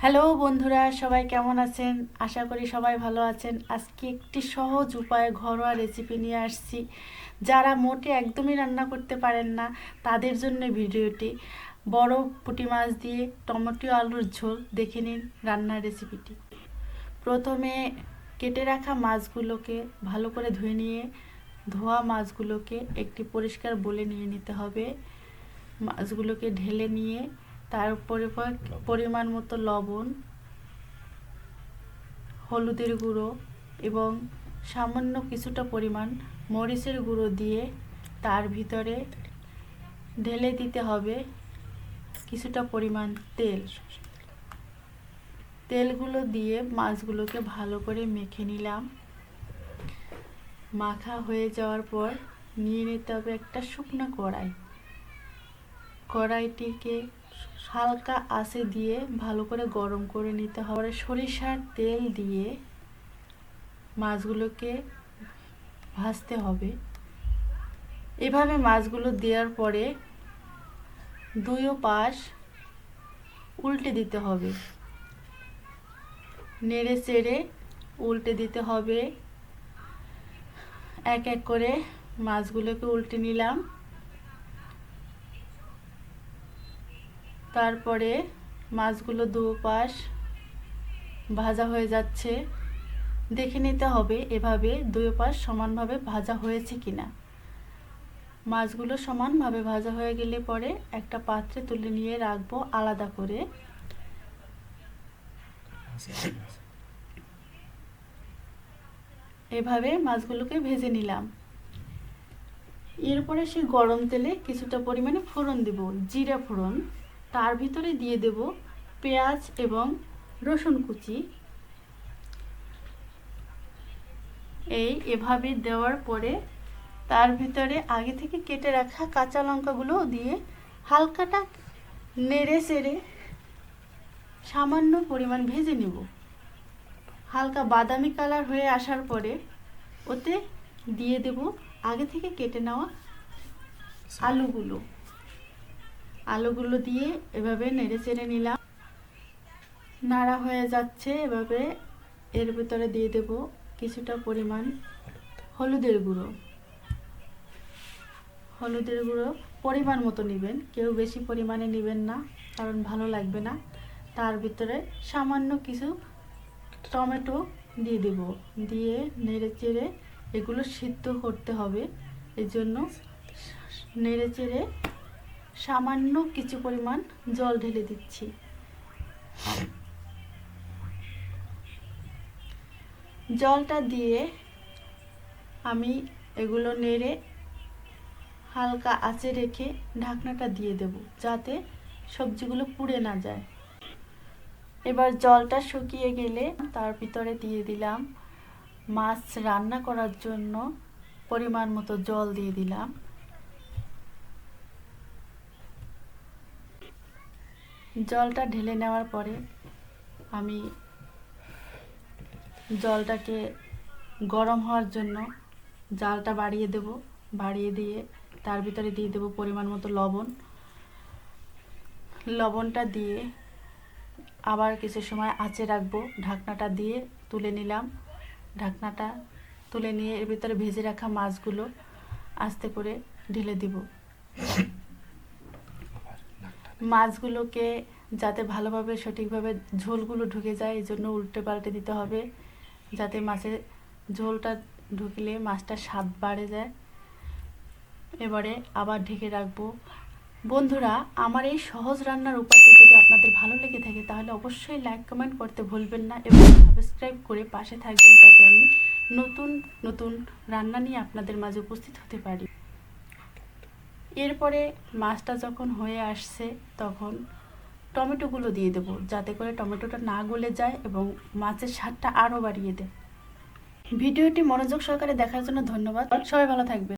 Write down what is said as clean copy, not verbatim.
Hello বন্ধুরা, সবাই কেমন আছেন? আশা করি সবাই ভালো আছেন। আজকে একটি সহজ উপায়ে ঘরোয়া রেসিপি নিয়ে আসছি। যারা মোটে একদমই রান্না করতে পারেন না তাদের জন্য ভিডিওটি। বড় পুঁটি মাছ দিয়ে টমেটো আলুর ঝোল দেখে নিন রান্নার রেসিপিটি। প্রথমে কেটে রাখা মাছগুলোকে ভালো করে ধুয়ে নিয়ে ধোয়া মাছগুলোকে একটি পরিষ্কার বলে নিয়ে নিতে হবে। মাছগুলোকে ঢেলে নিয়ে তার উপরে পরিমাণ মতো লবণ, হলুদের গুঁড়ো এবং সামান্য কিছুটা পরিমাণ মরিচের গুঁড়ো দিয়ে তার ভিতরে ঢেলে দিতে হবে কিছুটা পরিমাণ তেল। তেলগুলো দিয়ে মাছগুলোকে ভালো করে মেখে নিলাম। মাখা হয়ে যাওয়ার পর নিয়ে নিতে হবে একটা শুকনো কড়াই। কড়াইটিকে হালকা আঁচে দিয়ে ভালো করে গরম করে নিতে হবে। সরিষার তেল দিয়ে মাছগুলোকে ভাজতে হবে। এভাবে মাছগুলো দেওয়ার পরে দুই পাশ উল্টে দিতে হবে, নেড়ে চেড়ে উল্টে দিতে হবে। এক এক করে মাছগুলোকে উল্টে নিলাম। তারপরে মাছগুলো দুপাশ ভাজা হয়ে যাচ্ছে দেখে নিতে হবে এভাবে দুই পাশ সমানভাবে ভাজা হয়েছে কিনা। মাছগুলো সমানভাবে ভাজা হয়ে গেলে পরে একটা পাত্রে তুলে নিয়ে রাখবো আলাদা করে। এভাবে মাছগুলোকে ভেজে নিলাম। এরপরে সেই গরম তেলে কিছুটা পরিমাণে ফোড়ন দেব, জিরা ফোড়ন। তার ভিতরে দিয়ে দেব পেঁয়াজ এবং রসুন কুচি। এভাবে দেওয়ার পরে তার ভিতরে আগে থেকে কেটে রাখা কাঁচা লঙ্কাগুলো দিয়ে হালকাটা নেড়ে চেড়ে সামান্য পরিমাণ ভেজে নেব। হালকা বাদামি কালার হয়ে আসার পরে ওতে দিয়ে দেব আগে থেকে কেটে নেওয়া আলুগুলো দিয়ে এভাবে নেড়ে চেড়ে নিলাম। নাড়া হয়ে যাচ্ছে এভাবে। এর ভিতরে দিয়ে দেব কিছুটা পরিমাণ হলুদের গুঁড়ো পরিমাণ মতো নেবেন, কেউ বেশি পরিমাণে নেবেন না, কারণ ভালো লাগবে না। তার ভিতরে সামান্য কিছু টমেটো দিয়ে দেব, দিয়ে নেড়ে চেড়ে এগুলো সিদ্ধ করতে হবে। এর জন্য নেড়ে চেড়ে সামান্য কিছু পরিমাণ জল ঢেলে দিচ্ছি। জলটা দিয়ে আমি এগুলো নেড়ে হালকা আঁচে রেখে ঢাকনাটা দিয়ে দেব যাতে সবজিগুলো পুড়ে না যায়। এবার জলটা শুকিয়ে গেলে তার ভিতরে দিয়ে দিলাম মাছ রান্না করার জন্য পরিমাণ মতো জল দিয়ে দিলাম। জলটা ঢেলে নেওয়ার পরে আমি জলটাকে গরম হওয়ার জন্য জালটা বাড়িয়ে দেব। বাড়িয়ে দিয়ে তার ভিতরে দিয়ে দেব পরিমাণ মতো লবণটা দিয়ে আবার কিছু সময় আঁচে রাখবো। ঢাকনাটা দিয়ে তুলে নিলাম। ঢাকনাটা তুলে নিয়ে এর ভিতরে ভেজে রাখা মাছগুলো আস্তে করে ঢেলে দিব। মাছগুলোকে যাতে ভালোভাবে সঠিকভাবে ঝোলগুলো ঢুকে যায় এই জন্য উল্টে পাল্টে দিতে হবে, যাতে মাছের ঝোলটা ঢুকলে মাছটার স্বাদ বাড়ে যায়। এবারে আবার ঢেকে রাখবো। বন্ধুরা, আমার এই সহজ রান্নার উপায়টা যদি আপনাদের ভালো লেগে থাকে তাহলে অবশ্যই লাইক কমেন্ট করতে ভুলবেন না এবং সাবস্ক্রাইব করে পাশে থাকবেন যাতে আমি নতুন নতুন রান্না নিয়ে আপনাদের মাঝে উপস্থিত হতে পারি। এরপরে মাছটা যখন হয়ে আসছে তখন টমেটোগুলো দিয়ে দেবো যাতে করে টমেটোটা না গলে যায় এবং মাছের স্বাদটা আরও বাড়িয়ে দেয়। ভিডিওটি মনোযোগ সহকারে দেখার জন্য ধন্যবাদ। সবাই ভালো থাকবেন।